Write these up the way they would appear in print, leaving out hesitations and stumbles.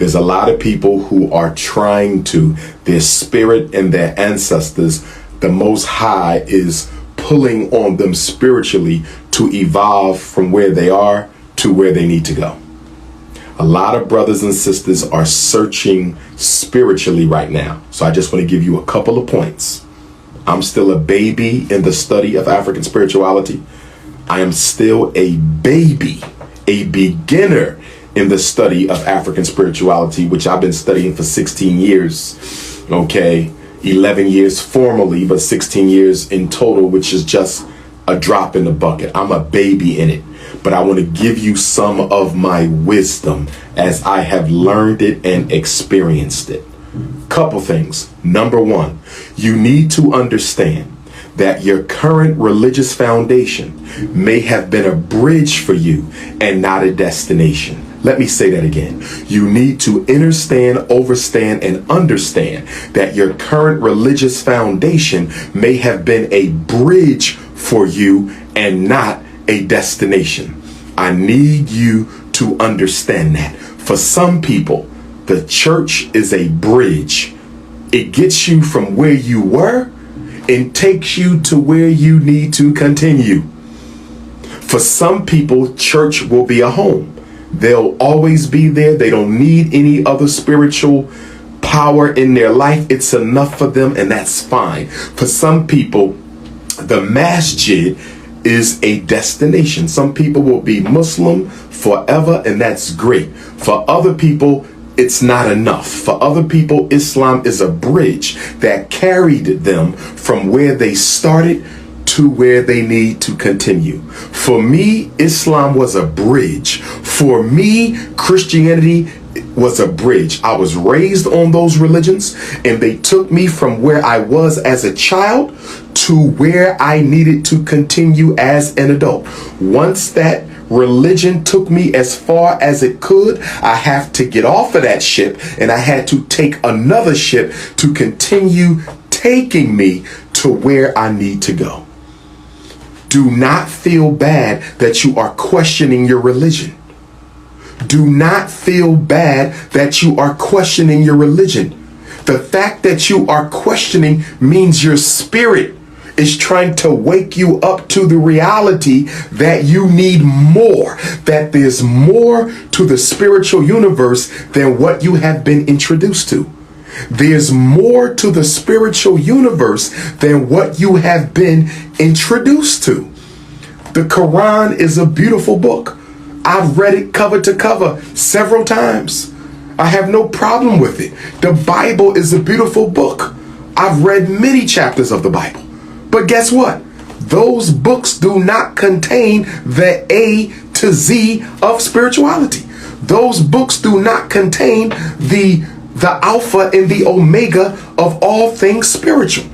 There's a lot of people who are trying to, their spirit and their ancestors, the Most High is pulling on them spiritually to evolve from where they are to where they need to go. A lot of brothers and sisters are searching spiritually right now. So I just want to give you a couple of points. I'm still a baby in the study of African spirituality. I am still a baby, a beginner in the study of African spirituality, which I've been studying for 16 years. Okay, 11 years formally, but 16 years in total, which is just a drop in the bucket. I'm a baby in it, but I want to give you some of my wisdom as I have learned it and experienced it. Couple things. Number one, you need to understand that your current religious foundation may have been a bridge for you and not a destination. Let me say that again. You need to understand, overstand, and understand that your current religious foundation may have been a bridge for you and not a destination. I need you to understand that. For some people, the church is a bridge. It gets you from where you were and takes you to where you need to continue. For some people, church will be a home. They'll always be there. They don't need any other spiritual power in their life. It's enough for them, and that's fine. For some people, the masjid is a destination. Some people will be Muslim forever, and that's great. For other people, it's not enough. For other people, Islam is a bridge that carried them from where they started to where they need to continue. For me, Islam was a bridge. For me, Christianity was a bridge. I was raised on those religions, and they took me from where I was as a child to where I needed to continue as an adult. Once that religion took me as far as it could, I have to get off of that ship, and I had to take another ship to continue taking me to where I need to go. Do not feel bad that you are questioning your religion. Do not feel bad that you are questioning your religion. The fact that you are questioning means your spirit is trying to wake you up to the reality that you need more, that there's more to the spiritual universe than what you have been introduced to. There's more to the spiritual universe than what you have been introduced to. The Quran is a beautiful book. I've read it cover to cover several times. I have no problem with it. The Bible is a beautiful book. I've read many chapters of the Bible. But guess what? Those books do not contain the A to Z of spirituality. Those books do not contain the Alpha and the Omega of all things spiritual.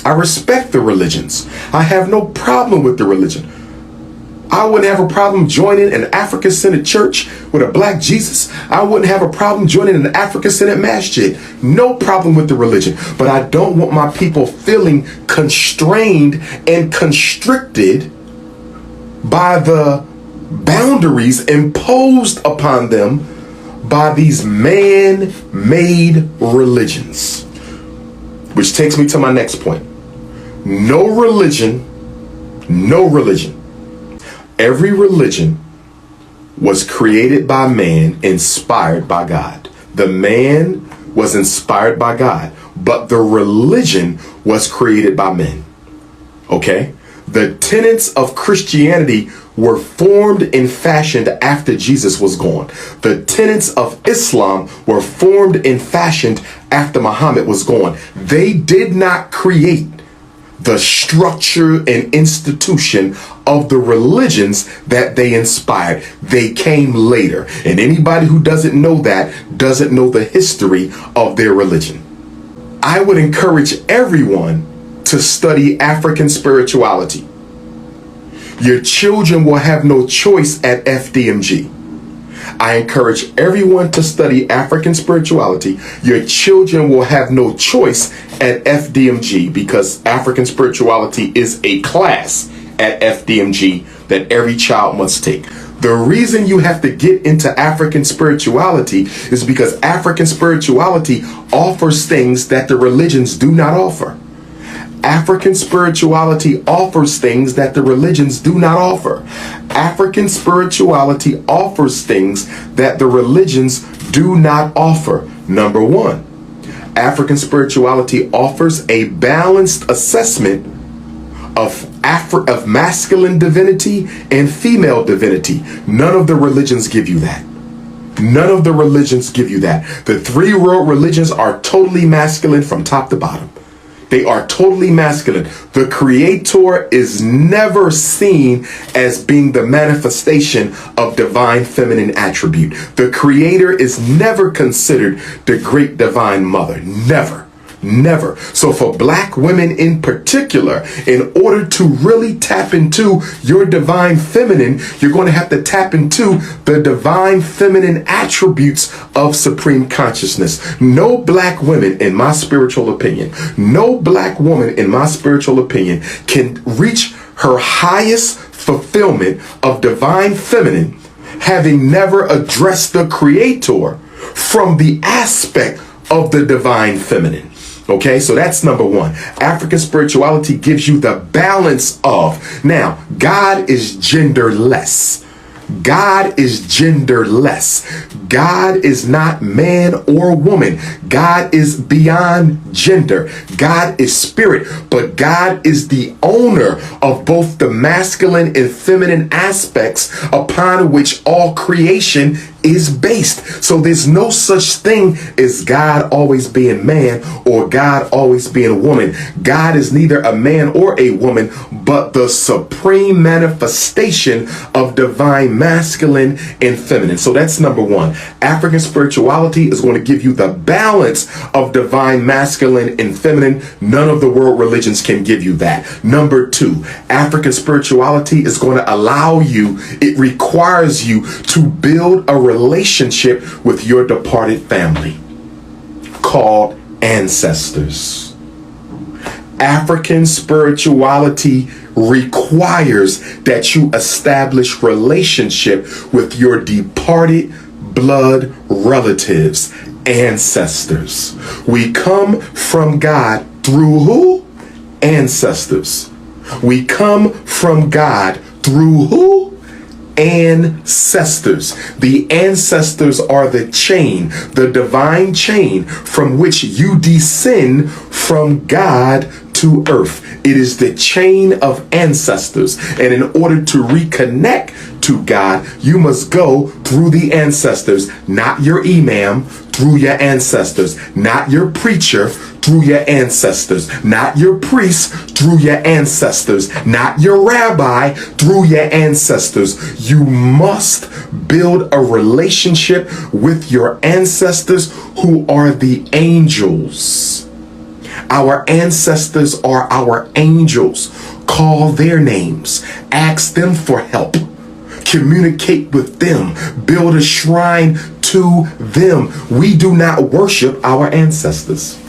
I respect the religions. I have no problem with the religion. I wouldn't have a problem joining an African-centered church with a black Jesus. I wouldn't have a problem joining an African-centered masjid. No problem with the religion. But I don't want my people feeling constrained and constricted by the boundaries imposed upon them by these man-made religions. Which takes me to my next point. No religion. Every religion was created by man, inspired by God. The man was inspired by God, but the religion was created by men. Okay? The tenets of Christianity were formed and fashioned after Jesus was gone. The tenets of Islam were formed and fashioned after Muhammad was gone. They did not create the structure and institution of the religions that they inspired. They came later. And anybody who doesn't know that doesn't know the history of their religion. I would encourage everyone to study African spirituality. Your children will have no choice at FDMG. I encourage everyone to study African spirituality. Your children will have no choice at FDMG because African spirituality is a class at FDMG that every child must take. The reason you have to get into African spirituality is because African spirituality offers things that the religions do not offer. African spirituality offers things that the religions do not offer. African spirituality offers things that the religions do not offer. Number one, African spirituality offers a balanced assessment of masculine divinity and female divinity. None of the religions give you that. None of the religions give you that. The three world religions are totally masculine from top to bottom. They are totally masculine. The creator is never seen as being the manifestation of divine feminine attribute. The creator is never considered the great divine mother. Never. Never. So for black women in particular, in order to really tap into your divine feminine, you're going to have to tap into the divine feminine attributes of supreme consciousness. No black women, in my spiritual opinion, no black woman, in my spiritual opinion, can reach her highest fulfillment of divine feminine having never addressed the creator from the aspect of the divine feminine. Okay, so that's number one. African spirituality gives you the balance of. Now, God is genderless. God is genderless. God is not man or woman. God is beyond gender. God is spirit, but God is the owner of both the masculine and feminine aspects upon which all creation is based. So there's no such thing as God always being man or God always being a woman. God is neither a man or a woman, but the supreme manifestation of divine masculine and feminine. So that's number one. African spirituality is going to give you the balance of divine masculine and feminine. None of the world religions can give you that. Number two, African spirituality is going to allow you, it requires you to build a relationship with your departed family called ancestors. African spirituality requires that you establish relationship with your departed blood relatives, ancestors. We come from God through who? Ancestors. We come from God through who? Ancestors. The ancestors are the chain, the divine chain from which you descend from God to earth. It is the chain of ancestors. And in order to reconnect to God, you must go through the ancestors, not your imam, through your ancestors, not your preacher, through your ancestors, not your priest, through your ancestors, not your rabbi, through your ancestors. You must build a relationship with your ancestors who are the angels. Our ancestors are our angels. Call their names. Ask them for help. Communicate with them. Build a shrine to them. We do not worship our ancestors.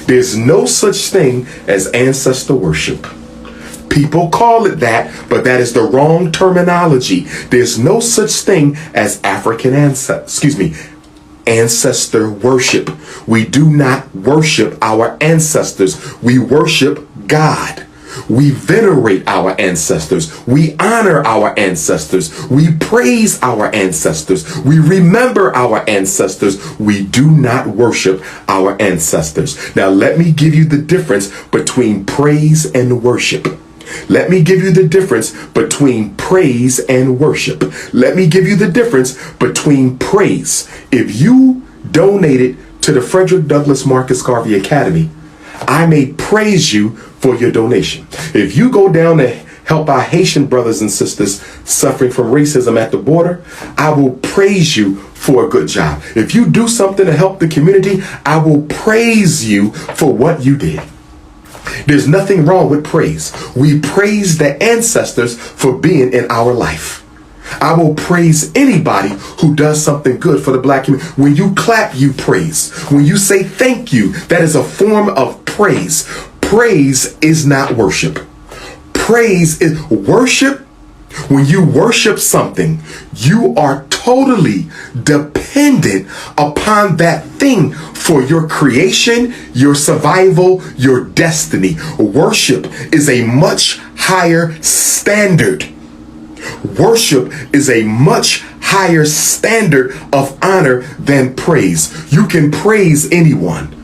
There's no such thing as ancestor worship. People call it that, but that is the wrong terminology. There's no such thing as ancestor worship. We do not worship our ancestors. We worship God. We venerate our ancestors. We honor our ancestors. We praise our ancestors. We remember our ancestors. We do not worship our ancestors. Now, let me give you the difference between praise and worship. Let me give you the difference between praise and worship. Let me give you the difference between praise. If you donated to the Frederick Douglass Marcus Garvey Academy, I may praise you for your donation. If you go down to help our Haitian brothers and sisters suffering from racism at the border, I will praise you for a good job. If you do something to help the community, I will praise you for what you did. There's nothing wrong with praise. We praise the ancestors for being in our life. I will praise anybody who does something good for the black community. When you clap, you praise. When you say thank you, that is a form of praise. Praise is not worship. Praise is worship When you worship something, you are totally dependent upon that thing for your creation, your survival, your destiny. Worship is a much higher standard. Worship is a much higher standard of honor than praise. You can praise anyone.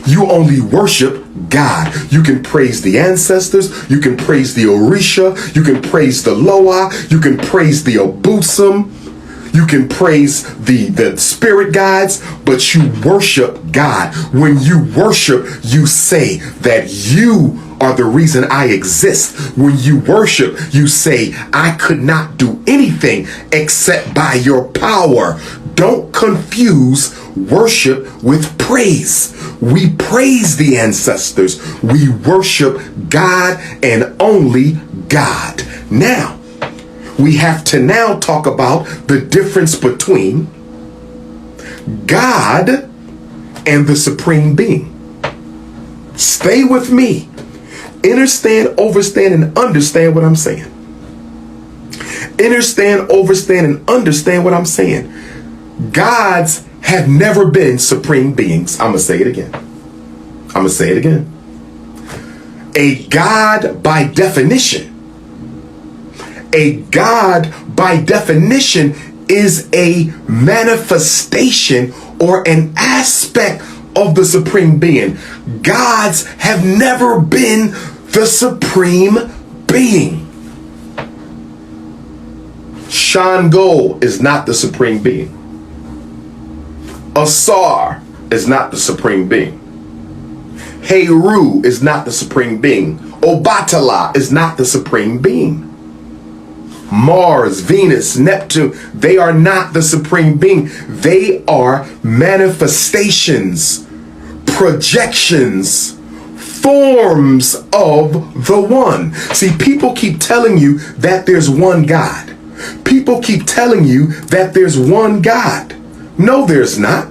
You only worship God. You can praise the ancestors. You can praise the Orisha. You can praise the Loa. You can praise the Obusum. You can praise the spirit guides, but you worship God. When you worship, you say that you are the reason I exist. When you worship, you say, I could not do anything except by your power. Don't confuse worship with praise. We praise the ancestors. We worship God and only God. Now, we have to now talk about the difference between God and the Supreme Being. Stay with me. Understand, overstand, and understand what I'm saying. Understand, overstand, and understand what I'm saying. Gods have never been supreme beings. I'm going to say it again. I'm going to say it again. A God by definition, is a manifestation or an aspect of the supreme being. Gods have never been the supreme being. Shango is not the supreme being. Asar is not the supreme being. Heru is not the supreme being. Obatala is not the supreme being. Mars, Venus, Neptune, they are not the supreme being. They are manifestations, projections, forms of the one. See, people keep telling you that there's one God. People keep telling you that there's one God. No, there's not.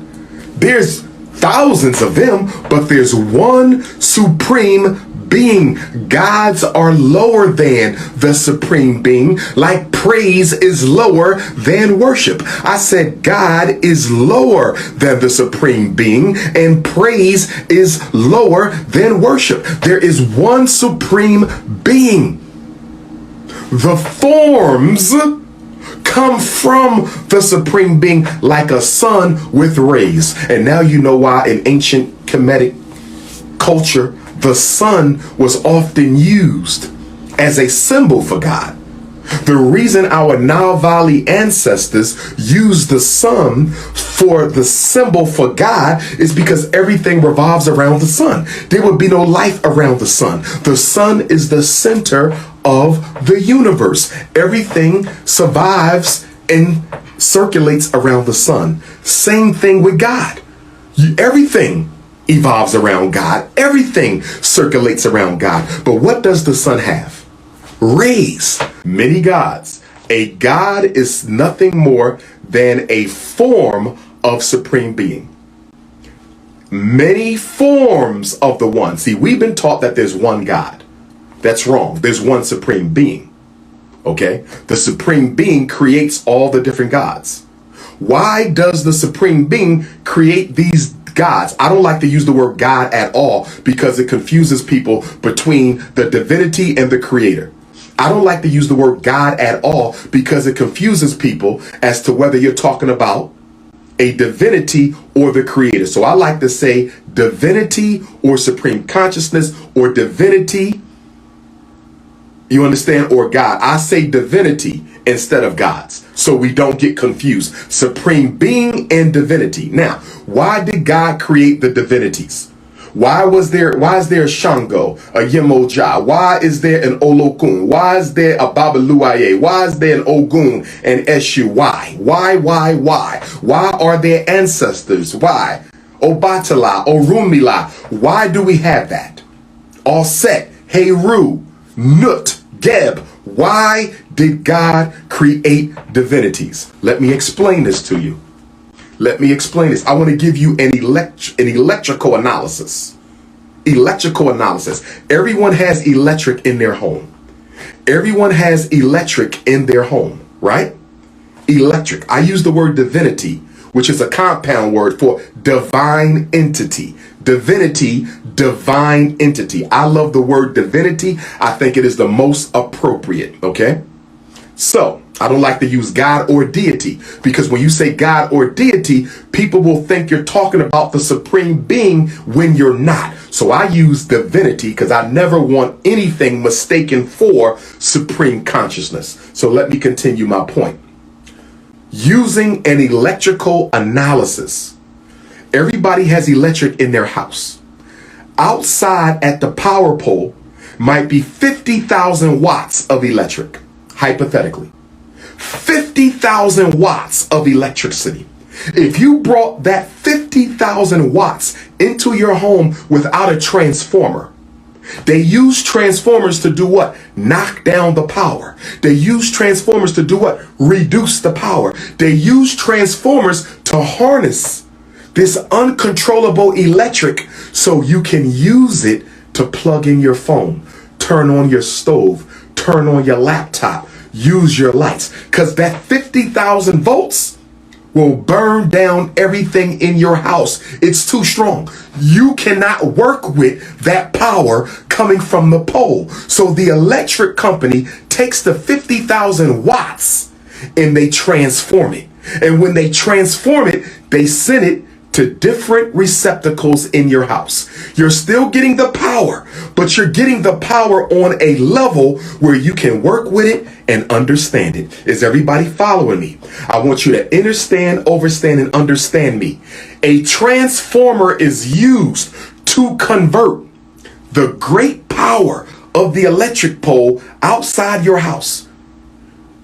There's thousands of them, but there's one supreme being. Gods are lower than the supreme being, like praise is lower than worship. I said God is lower than the supreme being, and praise is lower than worship. There is one supreme being. The forms come from the supreme being, like a sun with rays. And now you know why in ancient Kemetic culture the sun was often used as a symbol for God. The reason our Nile Valley ancestors used the sun for the symbol for God is because everything revolves around the sun. There would be no life around the sun. The sun is the center of the universe. Everything survives and circulates around the sun. Same thing with God. Everything evolves around God. Everything circulates around God. But what does the sun have? Rays. Many gods. A god is nothing more than a form of supreme being. Many forms of the one. See, we've been taught that there's one God. That's wrong. There's one supreme being. Okay? The supreme being creates all the different gods. Why does the supreme being create these gods? I don't like to use the word God at all because it confuses people between the divinity and the creator. I don't like to use the word God at all because it confuses people as to whether you're talking about a divinity or the creator. So I like to say divinity or supreme consciousness or divinity. You understand? Or God. I say divinity instead of gods, so we don't get confused. Supreme being and divinity. Now, why did God create the divinities? Why is there a Shango, a Yemoja? Why is there an Olokun? Why is there a Babaluaye? Why is there an Ogun and Eshu? Why? Why are there ancestors? Why? Obatala, Orumila. Why do we have that? Alset, Heru, Nut, Geb. Why did God create divinities? Let me explain this to you. Let me explain this. I want to give you an electrical analysis. Electrical analysis. Everyone has electric in their home. Everyone has electric in their home, right? Electric. I use the word divinity, which is a compound word for divine entity. Divinity, divine entity. I love the word divinity. I think it is the most appropriate, okay? So, I don't like to use God or deity, because when you say God or deity, people will think you're talking about the supreme being when you're not. So I use divinity because I never want anything mistaken for supreme consciousness. So let me continue my point. Using an electrical analysis, everybody has electric in their house. Outside at the power pole might be 50,000 watts of electric, hypothetically. 50,000 watts of electricity. If you brought that 50,000 watts into your home without a transformer, they use transformers to do what? Knock down the power. They use transformers to do what? Reduce the power. They use transformers to harness this uncontrollable electric so you can use it to plug in your phone, turn on your stove, turn on your laptop, use your lights. Because that 50,000 volts will burn down everything in your house. It's too strong. You cannot work with that power coming from the pole. So the electric company takes the 50,000 watts and they transform it. And when they transform it, they send it to different receptacles in your house. You're still getting the power, but you're getting the power on a level where you can work with it and understand it. Is everybody following me? I want you to understand, overstand, and understand me. A transformer is used to convert the great power of the electric pole outside your house.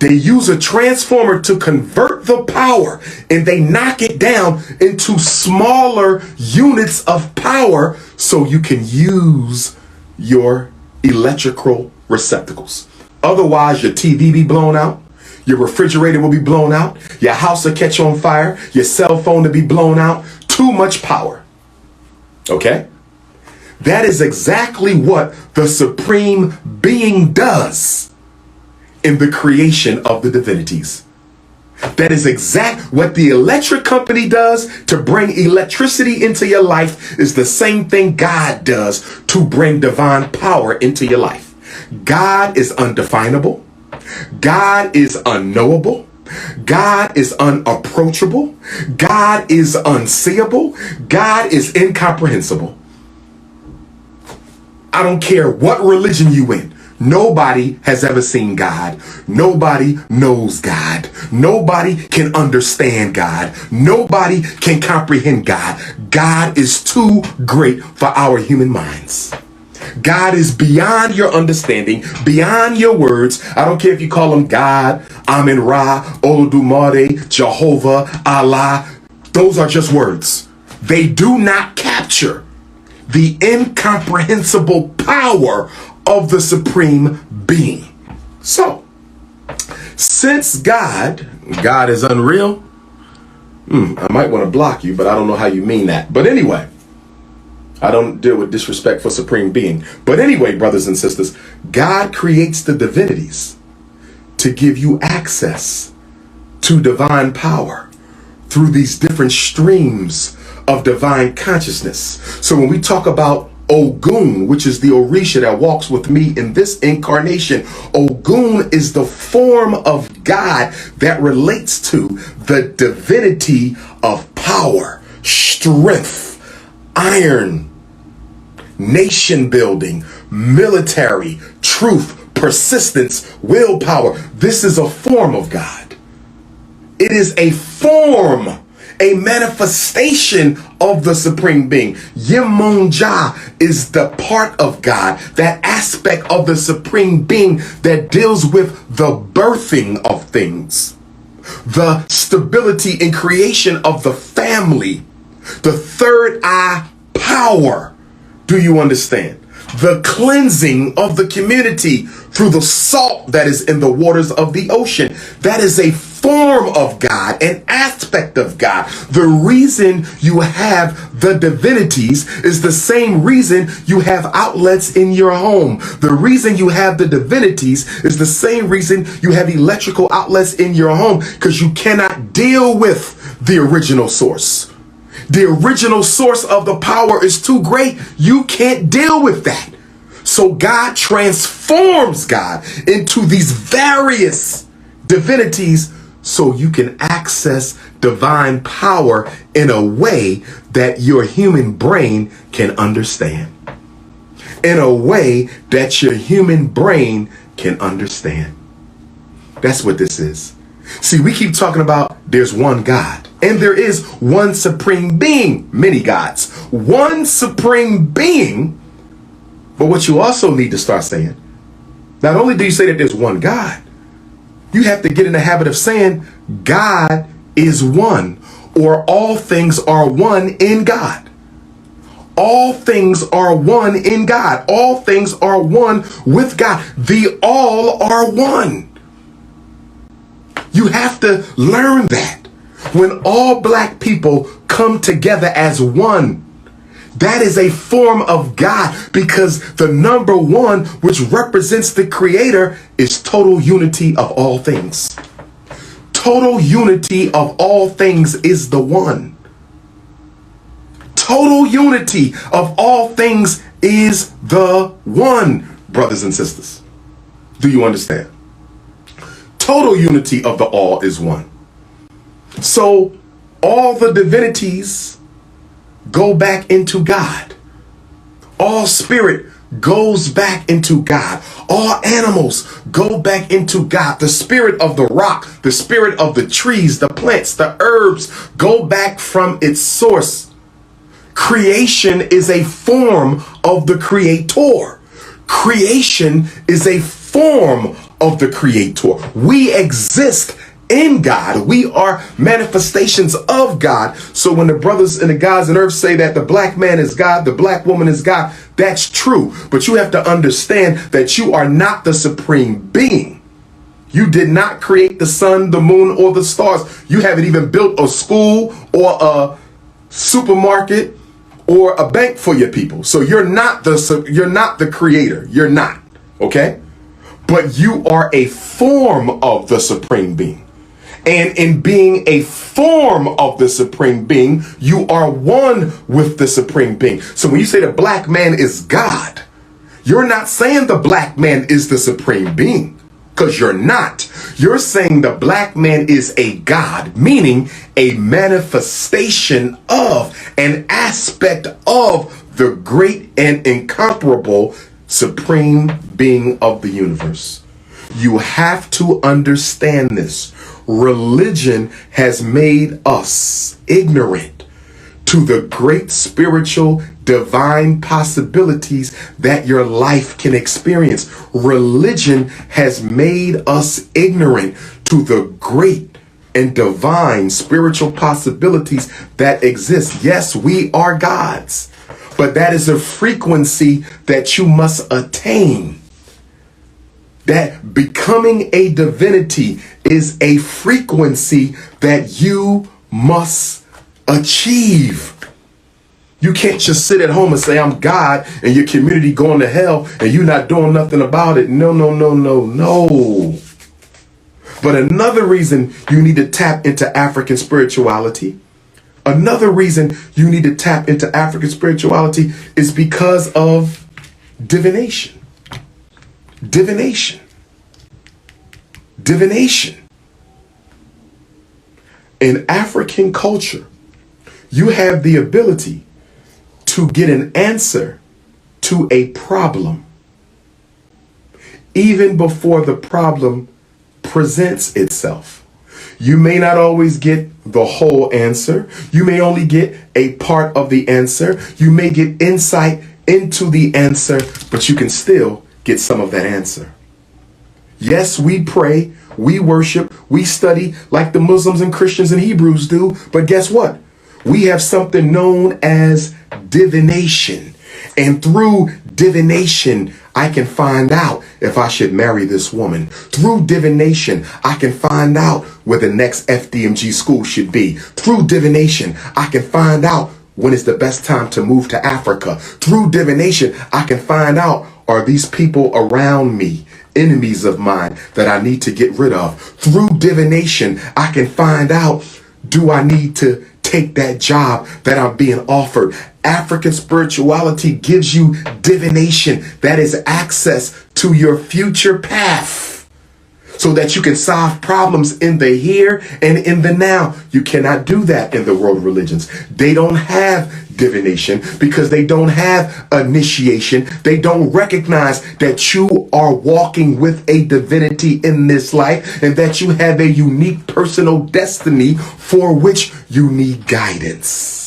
They use a transformer to convert the power, and they knock it down into smaller units of power so you can use your electrical receptacles. Otherwise, your TV be blown out, your refrigerator will be blown out, your house will catch on fire, your cell phone will be blown out. Too much power. Okay? That is exactly what the supreme being does in the creation of the divinities. That is exact what the electric company does to bring electricity into your life is the same thing God does to bring divine power into your life. God is undefinable. God is unknowable. God is unapproachable. God is unseeable. God is incomprehensible. I don't care what religion you in. Nobody has ever seen God. Nobody knows God. Nobody can understand God. Nobody can comprehend God. God is too great for our human minds. God is beyond your understanding, beyond your words. I don't care if you call him God, Amen Ra, Olodumare, Jehovah, Allah. Those are just words. They do not capture the incomprehensible power of the supreme being. So, since God is unreal, I might want to block you, but I don't know how you mean that. But anyway, I don't deal with disrespect for supreme being. But anyway, brothers and sisters, God creates the divinities to give you access to divine power through these different streams of divine consciousness. So when we talk about Ogun, which is the Orisha that walks with me in this incarnation, Ogun is the form of God that relates to the divinity of power, strength, iron, nation building, military, truth, persistence, willpower. This is a form of God. It is a form, a manifestation of the supreme being. Yemunja is the part of God, that aspect of the supreme being that deals with the birthing of things, the stability and creation of the family, the third eye power. Do you understand? the cleansing of the community through the salt that is in the waters of the ocean. That is a form of God, an aspect of God. The reason you have the divinities is the same reason you have outlets in your home. The reason you have the divinities is the same reason you have electrical outlets in your home, because you cannot deal with the original source. The original source of the power is too great. You can't deal with that. So God transforms God into these various divinities so you can access divine power in a way that your human brain can understand. In a way that your human brain can understand. That's what this is. See, we keep talking about there's one God, and there is one supreme being, many gods, one supreme being. But what you also need to start saying, not only do you say that there's one God, you have to get in the habit of saying God is one, or all things are one in God. All things are one in God. All things are one with God. The all are one. You have to learn that. When all black people come together as one, that is a form of God, because the number one, which represents the creator, is total unity of all things. Total unity of all things is the one. Total unity of all things is the one, brothers and sisters. Do you understand? Total unity of the all is one. So all the divinities go back into God. All spirit goes back into God. All animals go back into God. The spirit of the rock, the spirit of the trees, the plants, the herbs go back from its source. Creation is a form of the creator. Creation is a form of the creator. We exist in God. We are manifestations of God. So when the brothers and the gods on earth say that the black man is God, the black woman is God, that's true. But you have to understand that you are not the supreme being. You did not create the sun, the moon, or the stars. You haven't even built a school or a supermarket or a bank for your people. So you're not the creator. You're not. Okay? But you are a form of the supreme being. And in being a form of the supreme being, you are one with the supreme being. So when you say the black man is God, you're not saying the black man is the supreme being, because you're not. You're saying the black man is a God, meaning a manifestation of, an aspect of the great and incomparable supreme being of the universe. You have to understand this. Religion has made us ignorant to the great spiritual divine possibilities that your life can experience. Religion has made us ignorant to the great and divine spiritual possibilities that exist. Yes, we are gods, but that is a frequency that you must attain. That becoming a divinity is a frequency that you must achieve. You can't just sit at home and say, I'm God, and your community going to hell and you're not doing nothing about it. No, no, no, no, no. But another reason you need to tap into African spirituality, another reason you need to tap into African spirituality is because of divination. Divination. Divination. In African culture, you have the ability to get an answer to a problem even before the problem presents itself. You may not always get the whole answer. You may only get a part of the answer. You may get insight into the answer, but you can still get some of that answer. Yes, we pray, we worship, we study like the Muslims and Christians and Hebrews do, but guess what? We have something known as divination. And through divination, I can find out if I should marry this woman. Through divination, I can find out where the next FDMG school should be. Through divination, I can find out when is the best time to move to Africa. Through divination, I can find out, are these people around me enemies of mine that I need to get rid of? Through divination, I can find out, do I need to take that job that I'm being offered? African spirituality gives you divination, that is access to your future path, so that you can solve problems in the here and in the now. You cannot do that in the world religions. They don't have divination because they don't have initiation. They don't recognize that you are walking with a divinity in this life and that you have a unique personal destiny for which you need guidance.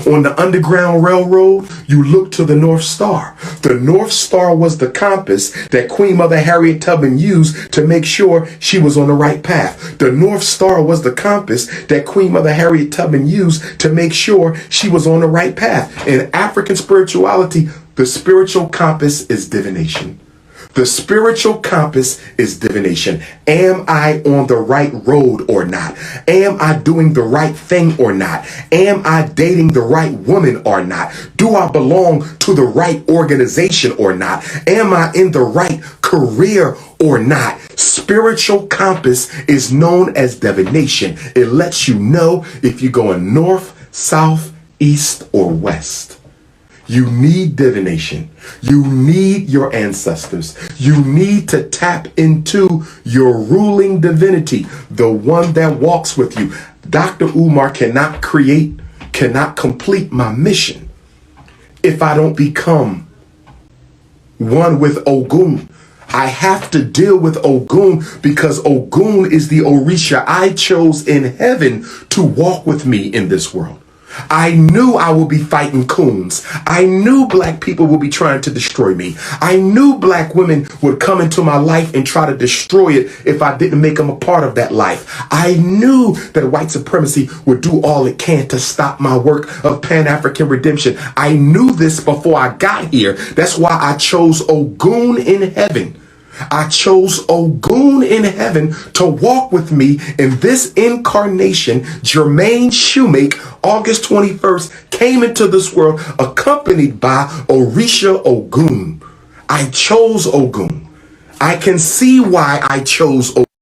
On the Underground Railroad, you look to the North Star. The North Star was the compass that Queen Mother Harriet Tubman used to make sure she was on the right path. The North Star was the compass that Queen Mother Harriet Tubman used to make sure she was on the right path. In African spirituality, the spiritual compass is divination. The spiritual compass is divination. Am I on the right road or not? Am I doing the right thing or not? Am I dating the right woman or not? Do I belong to the right organization or not? Am I in the right career or not? Spiritual compass is known as divination. It lets you know if you're going north, south, east, or west. You need divination. You need your ancestors. You need to tap into your ruling divinity, the one that walks with you. Dr. Umar cannot complete my mission if I don't become one with Ogun. I have to deal with Ogun because Ogun is the Orisha I chose in heaven to walk with me in this world. I knew I would be fighting coons. I knew black people would be trying to destroy me. I knew black women would come into my life and try to destroy it if I didn't make them a part of that life. I knew that white supremacy would do all it can to stop my work of Pan-African redemption. I knew this before I got here. That's why I chose Ogun in heaven. I chose Ogun in heaven to walk with me in this incarnation. Jermaine Shoemake, August 21st, came into this world accompanied by Orisha Ogun. I chose Ogun. I can see why I chose Ogun.